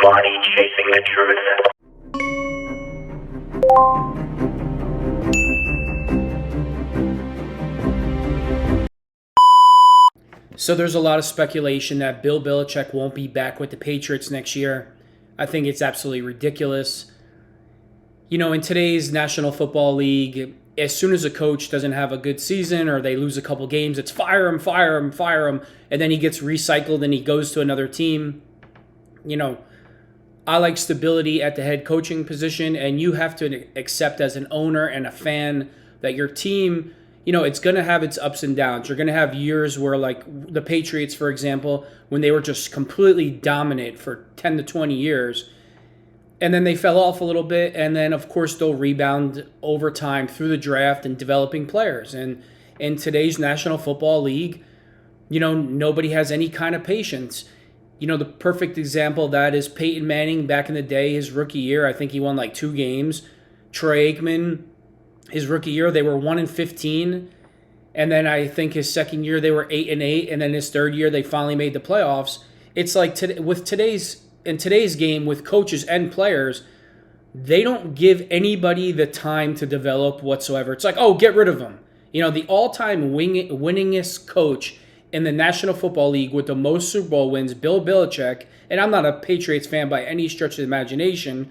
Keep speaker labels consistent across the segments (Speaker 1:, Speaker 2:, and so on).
Speaker 1: body chasing the truth.
Speaker 2: So there's a lot of speculation that Bill Belichick won't be back with the Patriots next year. I think it's absolutely ridiculous. You know, in today's National Football League, as soon as a coach doesn't have a good season or they lose a couple games, it's fire him, fire him, fire him, and then he gets recycled and he goes to another team. You know, I like stability at the head coaching position, and you have to accept as an owner and a fan that your team, you know, it's going to have its ups and downs. You're going to have years where, like the Patriots, for example, when they were just completely dominant for 10 to 20 years, and then they fell off a little bit, and then, of course, they'll rebound over time through the draft and developing players. And in today's National Football League, you know, nobody has any kind of patience. You know, the perfect example of that is Peyton Manning back in the day, his rookie year. I think he won like 2 games. Troy Aikman, his rookie year, they were 1-15. And then I think his second year, they were 8-8. And then his third year, they finally made the playoffs. It's like in today's game with coaches and players, they don't give anybody the time to develop whatsoever. It's like, oh, get rid of them. You know, the all-time winningest coach in the National Football League with the most Super Bowl wins, Bill Belichick, and I'm not a Patriots fan by any stretch of the imagination,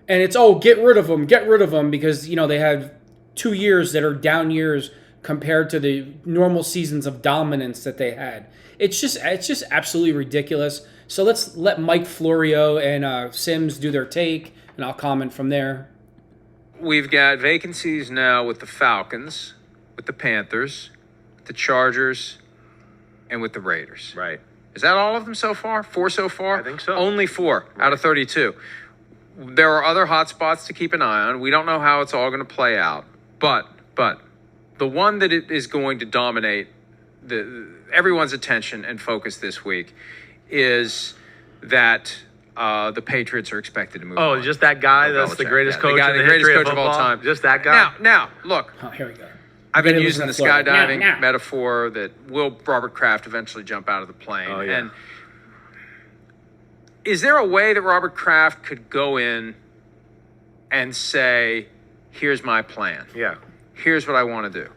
Speaker 2: and it's, oh, get rid of them, because, you know, they had 2 years that are down years compared to the normal seasons of dominance that they had. It's just absolutely ridiculous. So let's let Mike Florio and Sims do their take, and I'll comment from there.
Speaker 3: We've got vacancies now with the Falcons, with the Panthers, the Chargers, and with the Raiders.
Speaker 4: Right.
Speaker 3: Is that all of them so far? 4 so far?
Speaker 4: I think so.
Speaker 3: Only 4 out of 32. There are other hot spots to keep an eye on. We don't know how it's all going to play out. But the one that is going to dominate everyone's attention and focus this week is that the Patriots are expected to move on.
Speaker 4: Oh, just that guy that's the greatest coach in the history of football?
Speaker 3: Of all time.
Speaker 4: Just that guy?
Speaker 3: Now, look.
Speaker 2: Oh, here we go.
Speaker 3: I've been using the skydiving metaphor that will Robert Kraft eventually jump out of the plane.
Speaker 4: Oh, yeah.
Speaker 3: And is there a way that Robert Kraft could go in and say, here's my plan.
Speaker 4: Yeah.
Speaker 3: Here's what I want to do.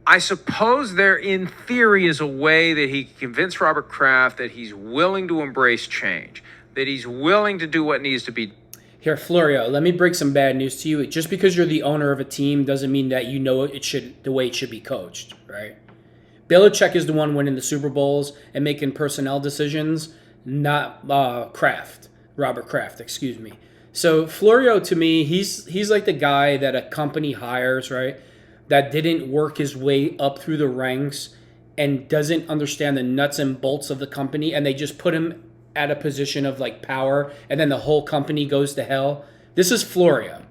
Speaker 3: I suppose there, in theory, is a way that he can convince Robert Kraft that he's willing to embrace change, that he's willing to do what needs to be.
Speaker 2: Here, Florio, let me break some bad news to you. Just because you're the owner of a team doesn't mean that you know the way it should be coached, right? Belichick is the one winning the Super Bowls and making personnel decisions, not Robert Kraft, excuse me. So Florio, to me, he's like the guy that a company hires, right, that didn't work his way up through the ranks and doesn't understand the nuts and bolts of the company, and they just put him at a position of like power, and then the whole company goes to hell. This is Florio.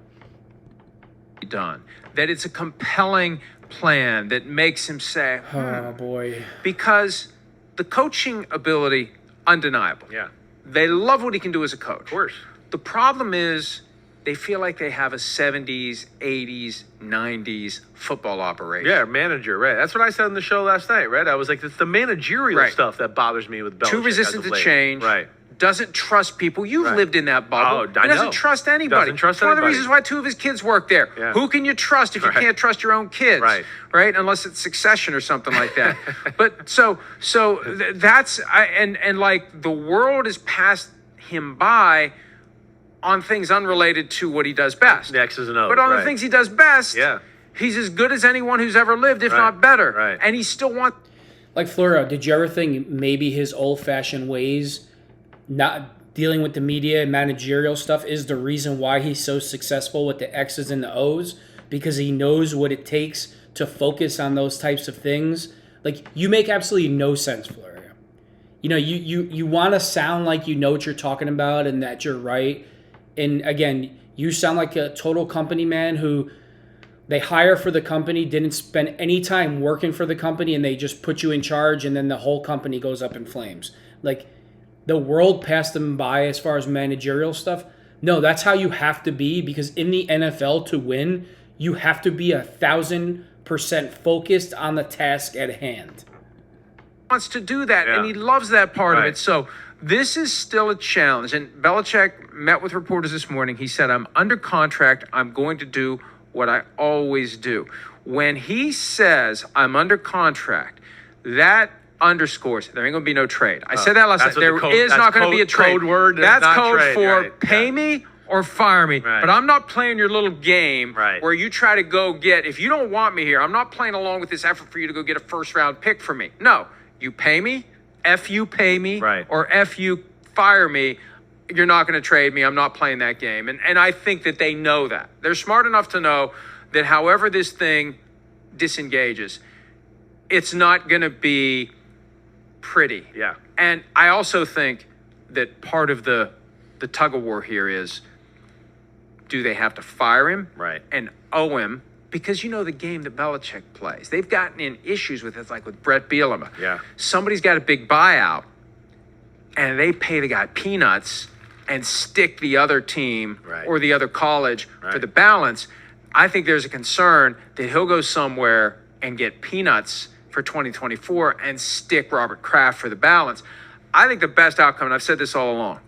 Speaker 3: Done. That it's a compelling plan that makes him say,
Speaker 2: oh boy.
Speaker 3: Because the coaching ability, undeniable.
Speaker 4: Yeah.
Speaker 3: They love what he can do as a coach.
Speaker 4: Of course.
Speaker 3: The problem is they feel like they have a 70s, 80s, 90s football operation.
Speaker 4: Yeah, manager, right. That's what I said on the show last night, right? I was like, it's the managerial stuff that bothers me with Belichick.
Speaker 3: Too resistant to change.
Speaker 4: Right.
Speaker 3: Doesn't trust people. You've lived in that bubble.
Speaker 4: Oh, I know.
Speaker 3: He doesn't trust anybody.
Speaker 4: Doesn't trust
Speaker 3: It's one of the
Speaker 4: anybody.
Speaker 3: reasons why 2 of his kids work there.
Speaker 4: Yeah.
Speaker 3: Who can you trust if you can't trust your own kids?
Speaker 4: Right.
Speaker 3: Unless it's Succession or something like that. But that's like the world has passed him by on things unrelated to what he does best.
Speaker 4: The X's and O's.
Speaker 3: But on the things he does best, he's as good as anyone who's ever lived, if not better.
Speaker 4: Right.
Speaker 3: And he still wants.
Speaker 2: Like Florio, did you ever think maybe his old-fashioned ways, not dealing with the media and managerial stuff, is the reason why he's so successful with the X's and the O's? Because he knows what it takes to focus on those types of things. Like, you make absolutely no sense, Florio. You know, you want to sound like you know what you're talking about and that you're right. And again, you sound like a total company man who they hire for the company, didn't spend any time working for the company, and they just put you in charge, and then the whole company goes up in flames. Like, the world passed them by as far as managerial stuff. No, that's how you have to be, because in the NFL to win, you have to be 1,000% focused on the task at hand.
Speaker 3: Wants to do that, and he loves that part of it. So This is still a challenge. And Belichick met with reporters this morning. He said, I'm under contract. I'm going to do what I always do. When he says, I'm under contract, that underscores there ain't going to be no trade. I said that last night. There is not going to be a trade.
Speaker 4: Code word.
Speaker 3: That's code
Speaker 4: trade,
Speaker 3: for
Speaker 4: right,
Speaker 3: pay me or fire me.
Speaker 4: Right.
Speaker 3: But I'm not playing your little game
Speaker 4: Right.
Speaker 3: where you try to go get, if you don't want me here, I'm not playing along with this effort for you to go get a first-round pick for me. No, you pay me, F you pay me,
Speaker 4: Right.
Speaker 3: or F you fire me. You're not going to trade me. I'm not playing that game. And I think that they know that. They're smart enough to know that however this thing disengages, it's not going to be pretty.
Speaker 4: Yeah.
Speaker 3: And I also think that part of the tug of war here is, do they have to fire him
Speaker 4: Right.
Speaker 3: and owe him? Because you know the game that Belichick plays. They've gotten in issues with it, like with Brett Bielema.
Speaker 4: Yeah.
Speaker 3: Somebody's got a big buyout, and they pay the guy peanuts and stick the other team
Speaker 4: Right.
Speaker 3: or the other college for
Speaker 4: Right.
Speaker 3: the balance. I think there's a concern that he'll go somewhere and get peanuts for 2024 and stick Robert Kraft for the balance. I think the best outcome, and I've said this all along,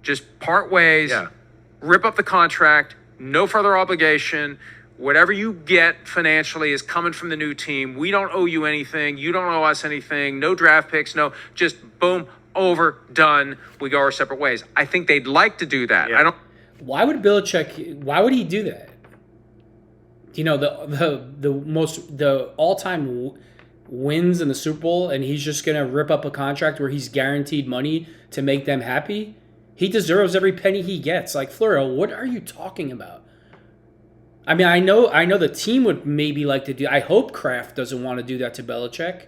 Speaker 3: just part ways,
Speaker 4: Yeah.
Speaker 3: rip up the contract, no further obligation. Whatever you get financially is coming from the new team. We don't owe you anything. You don't owe us anything. No draft picks. No, just boom, over, done. We go our separate ways. I think they'd like to do that.
Speaker 4: Yeah.
Speaker 3: I don't.
Speaker 2: Why would Belichick? Why would he do that? You know, the all-time wins in the Super Bowl, and he's just gonna rip up a contract where he's guaranteed money to make them happy. He deserves every penny he gets. Like, Florio, what are you talking about? I mean, I know the team would maybe like to do. I hope Kraft doesn't want to do that to Belichick.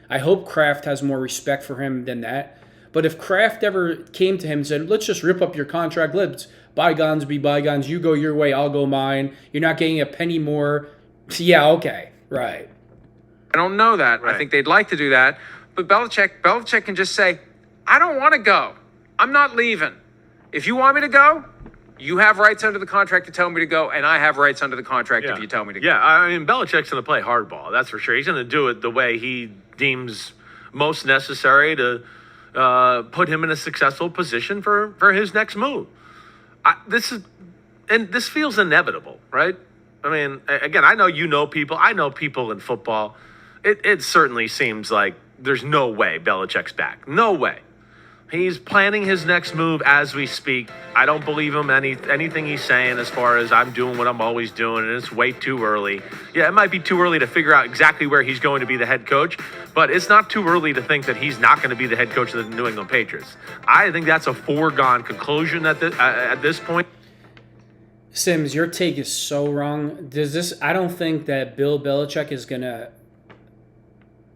Speaker 2: I hope Kraft has more respect for him than that. But if Kraft ever came to him and said, let's just rip up your contract, let's bygones be bygones, you go your way, I'll go mine, you're not getting a penny more. Yeah, okay, right.
Speaker 3: I don't know that.
Speaker 4: Right.
Speaker 3: I think they'd like to do that. But Belichick can just say, I don't want to go. I'm not leaving. If you want me to go, you have rights under the contract to tell me to go, and I have rights under the contract if you tell me to go.
Speaker 4: Yeah, I mean, Belichick's going to play hardball, that's for sure. He's going to do it the way he deems most necessary to put him in a successful position for his next move. This feels inevitable, right? I mean, again, I know people. I know people in football. It certainly seems like there's no way Belichick's back. No way. He's planning his next move as we speak. I don't believe him anything he's saying as far as I'm doing what I'm always doing, and it's way too early. Yeah, it might be too early to figure out exactly where he's going to be the head coach, but it's not too early to think that he's not going to be the head coach of the New England Patriots. I think that's a foregone conclusion at this point.
Speaker 2: Sims, your take is so wrong. I don't think that Bill Belichick is going to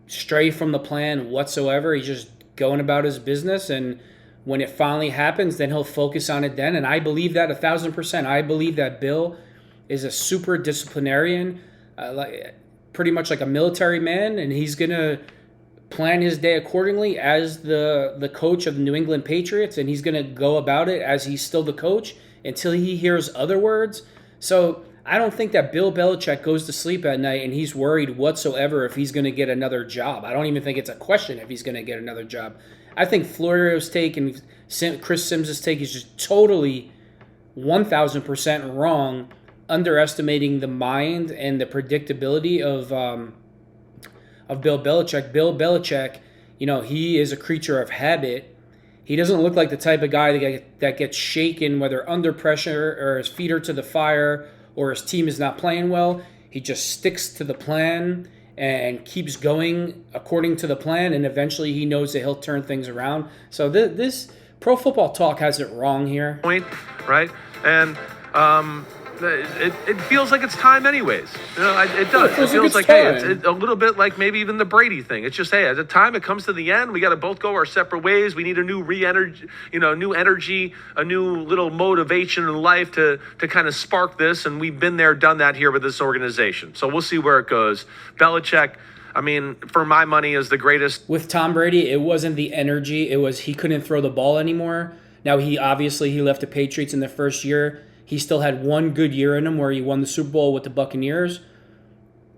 Speaker 2: stray from the plan whatsoever. He's just going about his business, and when it finally happens, then he'll focus on it then. And I believe that 1,000%. I believe that Bill is a super disciplinarian, pretty much like a military man, and he's going to plan his day accordingly as the coach of the New England Patriots, and he's going to go about it as he's still the coach until he hears other words. So I don't think that Bill Belichick goes to sleep at night and he's worried whatsoever if he's going to get another job. I don't even think it's a question if he's going to get another job. I think Florio's take and Chris Sims' take is just totally 1,000% wrong, underestimating the mind and the predictability of Bill Belichick. Bill Belichick, he is a creature of habit. He doesn't look like the type of guy that gets shaken, whether under pressure or his feet are to the fire or his team is not playing well. He just sticks to the plan and keeps going according to the plan, and eventually he knows that he'll turn things around. So this Pro Football Talk has it wrong here.
Speaker 4: Point, right? And it feels like it's time anyways. It does. It feels like hey, it's a little bit like maybe even the Brady thing. It's just, hey, at the time it comes to the end, we got to both go our separate ways. We need a new new energy, a new little motivation in life to kind of spark this. And we've been there, done that here with this organization. So we'll see where it goes. Belichick, I mean, for my money, is the greatest.
Speaker 2: With Tom Brady, it wasn't the energy. It was he couldn't throw the ball anymore. Now, he left the Patriots in the first year. He still had one good year in him where he won the Super Bowl with the Buccaneers.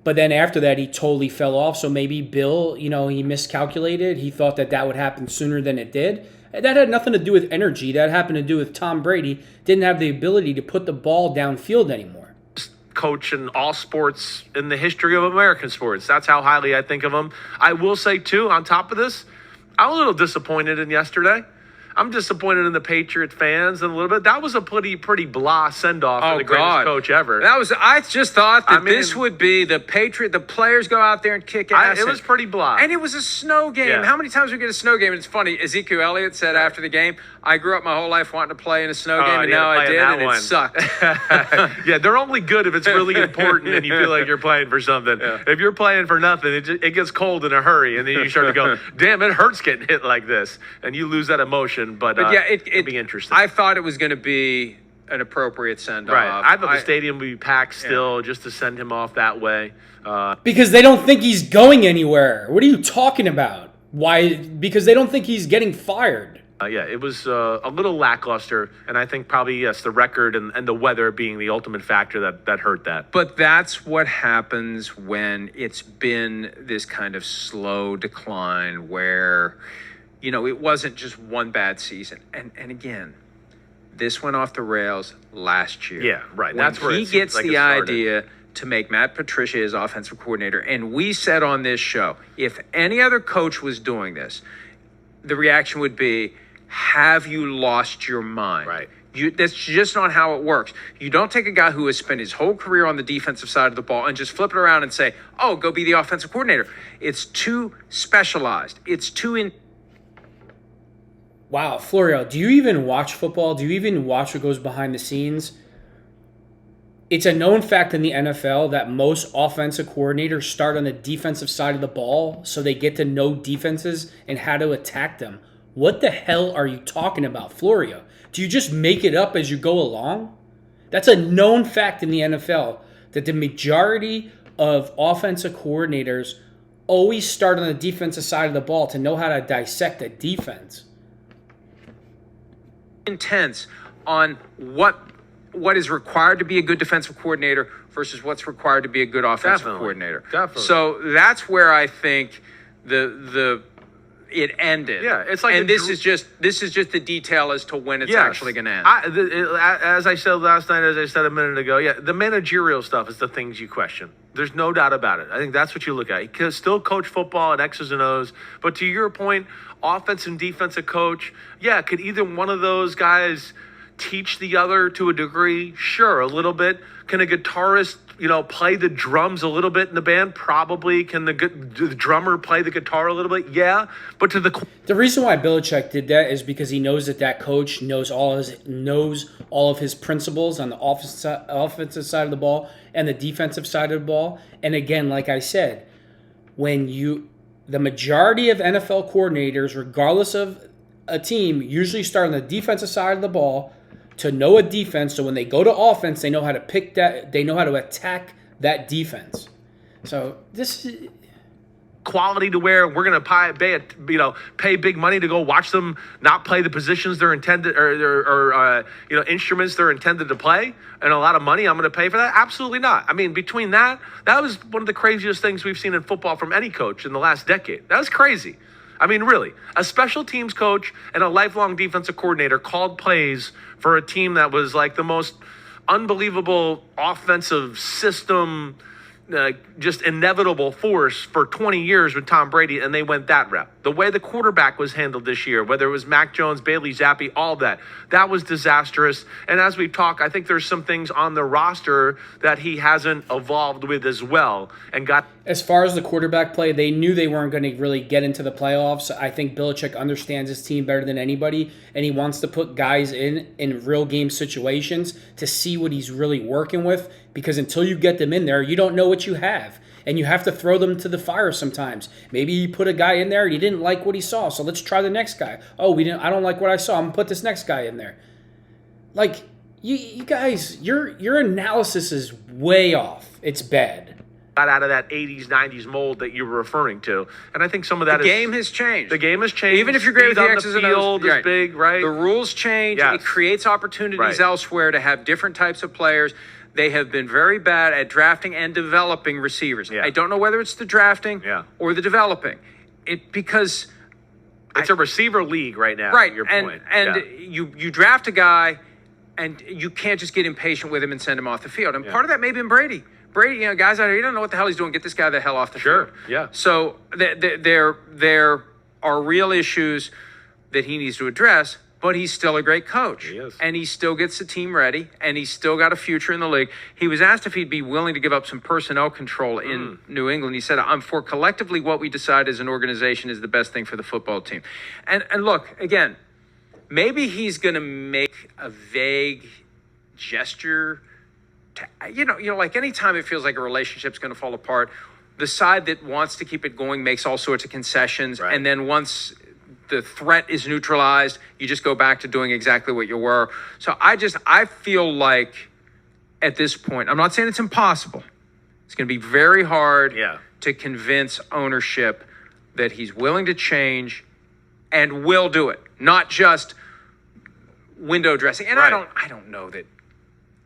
Speaker 2: But then after that, he totally fell off. So maybe Bill, he miscalculated. He thought that would happen sooner than it did. That had nothing to do with energy. That happened to do with Tom Brady didn't have the ability to put the ball downfield anymore.
Speaker 4: Coach in all sports in the history of American sports. That's how highly I think of him. I will say, too, on top of this, I'm a little disappointed in yesterday. I'm disappointed in the Patriot fans and a little bit. That was a pretty blah send-off for the greatest coach ever.
Speaker 3: I just thought that this would be the players go out there and kick ass.
Speaker 4: It was pretty blah.
Speaker 3: And it was a snow game.
Speaker 4: Yeah.
Speaker 3: How many times we get a sno game? And it's funny, Ezekiel Elliott said after the game, I grew up my whole life wanting to play in a snow game, and now I did, and it sucked.
Speaker 4: Yeah, they're only good if it's really important and you feel like you're playing for something. Yeah. If you're playing for nothing, it gets cold in a hurry, and then you start to go, damn, it hurts getting hit like this, and you lose that emotion. But yeah, it'd be interesting.
Speaker 3: I thought it was going to be an appropriate send-off.
Speaker 4: Right. I thought the stadium would be packed still just to send him off that way.
Speaker 2: Because they don't think he's going anywhere. What are you talking about? Why? Because they don't think he's getting fired.
Speaker 4: Yeah, it was a little lackluster, and I think probably, yes, the record and the weather being the ultimate factor that hurt that.
Speaker 3: But that's what happens when it's been this kind of slow decline where, it wasn't just one bad season. And again, this went off the rails last year.
Speaker 4: Yeah, right.
Speaker 3: That's where he gets the idea to make Matt Patricia his offensive coordinator. And we said on this show, if any other coach was doing this, the reaction would be, have you lost your mind?
Speaker 4: Right.
Speaker 3: That's just not how it works. You don't take a guy who has spent his whole career on the defensive side of the ball and just flip it around and say, oh, go be the offensive coordinator. It's too specialized. It's too
Speaker 2: Wow, Florio, do you even watch football? Do you even watch what goes behind the scenes? It's a known fact in the NFL that most offensive coordinators start on the defensive side of the ball so they get to know defenses and how to attack them. What the hell are you talking about, Florio? Do you just make it up as you go along? That's a known fact in the NFL that the majority of offensive coordinators always start on the defensive side of the ball to know how to dissect a defense.
Speaker 3: Intense on what is required to be a good defensive coordinator versus what's required to be a good offensive coordinator.
Speaker 4: Definitely.
Speaker 3: So that's where I think it ended.
Speaker 4: Yeah, it's like,
Speaker 3: and this is just the detail as to when it's actually going to end.
Speaker 4: As I said last night, as I said a minute ago, the managerial stuff is the things you question. There's no doubt about it. I think that's what you look at. He can still coach football and X's and O's, but to your point, offense and defensive coach, could either one of those guys teach the other to a degree? Sure, a little bit. Can a guitarist, play the drums a little bit in the band? Probably. Can the drummer play the guitar a little bit? Yeah. But
Speaker 2: the reason why Belichick did that is because he knows that coach knows all of his principles on the offensive side of the ball and the defensive side of the ball. And again, like I said, the majority of NFL coordinators, regardless of a team, usually start on the defensive side of the ball to know a defense, so when they go to offense, they know how to pick that. They know how to attack that defense. So this is
Speaker 4: quality to where we're going to pay big money to go watch them not play the positions they're intended or instruments they're intended to play, and a lot of money I'm going to pay for that? Absolutely not. I mean, between that was one of the craziest things we've seen in football from any coach in the last decade. That was crazy. I mean, really, a special teams coach and a lifelong defensive coordinator called plays for a team that was like the most unbelievable offensive system, just inevitable force for 20 years with Tom Brady, and they went that route. The way the quarterback was handled this year, whether it was Mac Jones, Bailey Zappi, all that was disastrous. And as we talk, I think there's some things on the roster that he hasn't evolved with as well and got.
Speaker 2: As far as the quarterback play, they knew they weren't going to really get into the playoffs. I think Belichick understands his team better than anybody, and he wants to put guys in real game situations to see what he's really working with, because until you get them in there, you don't know what you have. And you have to throw them to the fire sometimes. Maybe he put a guy in there and he didn't like what he saw, so let's try the next guy. Oh, I don't like what I saw. I'm going to put this next guy in there. Like, you guys, your analysis is way off. It's bad.
Speaker 4: Got out of that 80s, 90s mold that you were referring to. And I think some of that
Speaker 3: the game has changed.
Speaker 4: The game has changed.
Speaker 3: Even if you're great with the X's and O's,
Speaker 4: field is big, right?
Speaker 3: The rules change.
Speaker 4: Yes.
Speaker 3: It creates opportunities elsewhere to have different types of players. They have been very bad at drafting and developing receivers.
Speaker 4: Yeah.
Speaker 3: I don't know whether it's the drafting or the developing. Because
Speaker 4: It's a receiver league right now.
Speaker 3: Right,
Speaker 4: Your
Speaker 3: and
Speaker 4: point.
Speaker 3: and
Speaker 4: Yeah.
Speaker 3: you draft a guy, and you can't just get impatient with him and send him off the field. And part of that may have been Brady. Brady, guys out here, he don't know what the hell he's doing. Get this guy the hell off the field.
Speaker 4: Yeah.
Speaker 3: So there are real issues that he needs to address, but he's still a great coach.
Speaker 4: He is.
Speaker 3: And he still gets the team ready, and he's still got a future in the league. He was asked if he'd be willing to give up some personnel control in New England. He said, I'm for collectively what we decide as an organization is the best thing for the football team. And look, again, maybe he's going to make a vague gesture to, like anytime it feels like a relationship's going to fall apart, the side that wants to keep it going makes all sorts of concessions.
Speaker 4: Right.
Speaker 3: And then once the threat is neutralized, you just go back to doing exactly what you were. So I feel like at this point, I'm not saying it's impossible. It's going to be very hard to convince ownership that he's willing to change and will do it, not just window dressing. And
Speaker 4: Right.
Speaker 3: I don't know that,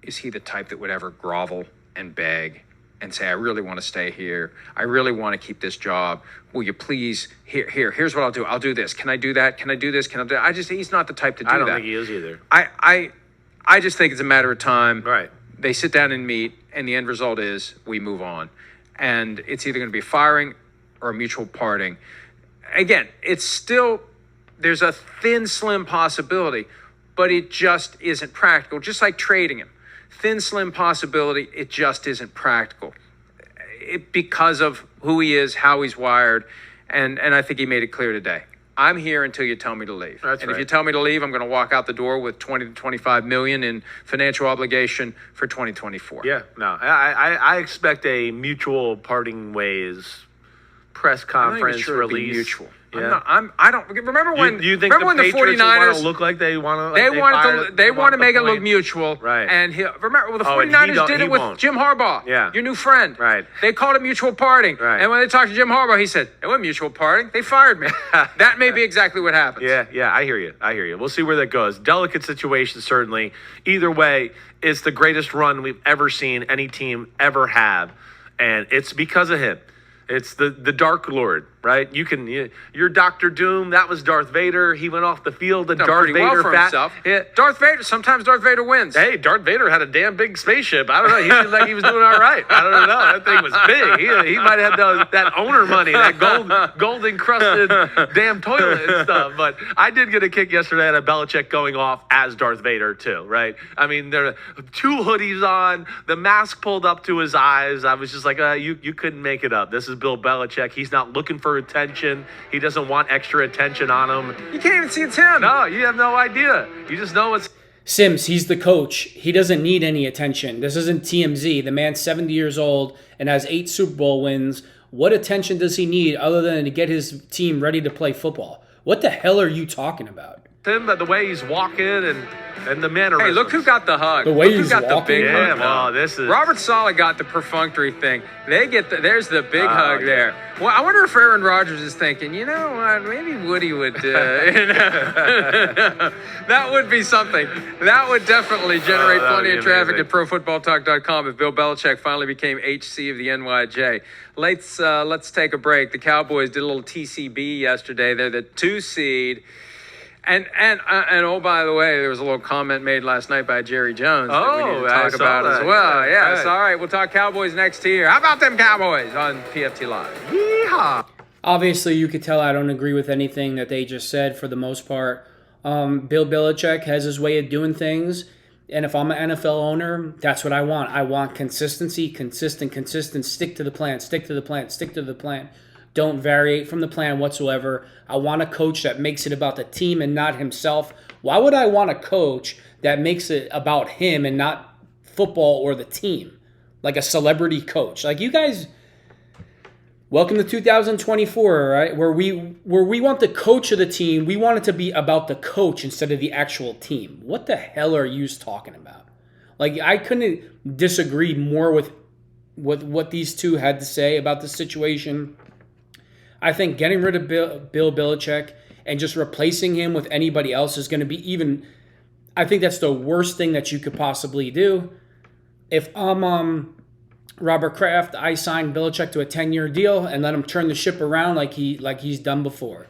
Speaker 3: is he the type that would ever grovel and beg and say, I really want to stay here. I really want to keep this job. Will you please, here's what I'll do. I'll do this. Can I do that? Can I do this? Can I do that? He's not the type to do that.
Speaker 4: I don't think he is either.
Speaker 3: I just think it's a matter of time.
Speaker 4: Right.
Speaker 3: They sit down and meet, and the end result is we move on. And it's either going to be firing or a mutual parting. Again, it's still, there's a thin, slim possibility, but it just isn't practical. Just like trading him. Thin, slim possibility, it just isn't practical. Because of who he is, how he's wired, and I think he made it clear today. I'm here until you tell me to leave.
Speaker 4: That's
Speaker 3: and
Speaker 4: right.
Speaker 3: if you tell me to leave, I'm going to walk out the door with 20 to 25 million in financial obligation for 2024.
Speaker 4: Yeah, no, I expect a mutual parting ways press
Speaker 3: I'm not even
Speaker 4: conference
Speaker 3: sure it'd be
Speaker 4: release.
Speaker 3: mutual.
Speaker 4: Yeah.
Speaker 3: I don't remember when.
Speaker 4: Do you think
Speaker 3: remember
Speaker 4: the
Speaker 3: when
Speaker 4: Patriots
Speaker 3: the 49ers
Speaker 4: want to look like they want to?
Speaker 3: they want to make it look mutual.
Speaker 4: Right.
Speaker 3: And remember, the
Speaker 4: Oh, and
Speaker 3: 49ers did
Speaker 4: he
Speaker 3: it with
Speaker 4: won't.
Speaker 3: Jim Harbaugh.
Speaker 4: Yeah.
Speaker 3: Your new friend.
Speaker 4: Right.
Speaker 3: They called it mutual parting.
Speaker 4: Right.
Speaker 3: And when they talked to Jim Harbaugh, he said, it wasn't mutual parting. They fired me. That may be exactly what happens.
Speaker 4: Yeah, I hear you. We'll see where that goes. Delicate situation, certainly. Either way, it's the greatest run we've ever seen any team ever have, and it's because of him. It's the Dark Lord, right? You're Doctor Doom. That was Darth Vader. He went off the field, and
Speaker 3: Done
Speaker 4: Darth
Speaker 3: pretty
Speaker 4: Vader
Speaker 3: well for himself.
Speaker 4: Yeah.
Speaker 3: Sometimes Darth Vader wins.
Speaker 4: Hey, Darth Vader had a damn big spaceship. I don't know. He seemed like he was doing all right. I don't know. That thing was big. He might have had that owner money, that gold encrusted damn toilet and stuff. But I did get a kick yesterday out of Belichick going off as Darth Vader too, right? I mean, there are two hoodies on, the mask pulled up to his eyes. I was just like, you couldn't make it up. This is Bill Belichick. He's not looking for attention. He doesn't want extra attention on him.
Speaker 3: You can't even see it's him.
Speaker 4: No, you have no idea. You just know it's.
Speaker 2: Sims, he's the coach. He doesn't need any attention. This isn't TMZ. The man's 70 years old and has 8 Super Bowl wins. What attention does he need other than to get his team ready to play football? What the hell are you talking about?
Speaker 4: Him, the way he's walking and the mannerisms.
Speaker 3: Hey, look who got the hug.
Speaker 2: The way
Speaker 3: Look who
Speaker 2: he's
Speaker 3: got the
Speaker 2: walking.
Speaker 3: big
Speaker 4: Yeah,
Speaker 3: hug.
Speaker 4: well, this is.
Speaker 3: Robert Saleh got the perfunctory thing. They get there's the big hug
Speaker 4: yeah.
Speaker 3: there. Well, I wonder if Aaron Rodgers is thinking, you know what, maybe Woody would. That would be something. That would definitely generate
Speaker 4: that would
Speaker 3: plenty
Speaker 4: be
Speaker 3: of traffic
Speaker 4: amazing.
Speaker 3: at ProFootballTalk.com if Bill Belichick finally became HC of the NYJ. Let's take a break. The Cowboys did a little TCB yesterday. They're the 2 seed. And oh, by the way, there was a little comment made last night by Jerry Jones that we need to
Speaker 4: I
Speaker 3: talk
Speaker 4: saw
Speaker 3: about
Speaker 4: that.
Speaker 3: as well.
Speaker 4: Yeah,
Speaker 3: Yes, all right. We'll talk Cowboys next year. How about them Cowboys on PFT Live?
Speaker 4: Yeehaw.
Speaker 2: Obviously, you could tell I don't agree with anything that they just said for the most part. Bill Belichick has his way of doing things, and if I'm an NFL owner, that's what I want. I want consistency, consistent, stick to the plan. Don't variate from the plan whatsoever. I want a coach that makes it about the team and not himself. Why would I want a coach that makes it about him and not football or the team? Like a celebrity coach. Like you guys, welcome to 2024, right? Where we want the coach of the team, we want it to be about the coach instead of the actual team. What the hell are you talking about? Like I couldn't disagree more with what these two had to say about the situation. I think getting rid of Bill Belichick and just replacing him with anybody else is going to be even. I think that's the worst thing that you could possibly do. If I'm Robert Kraft, I signed Belichick to a 10-year deal and let him turn the ship around like he's done before.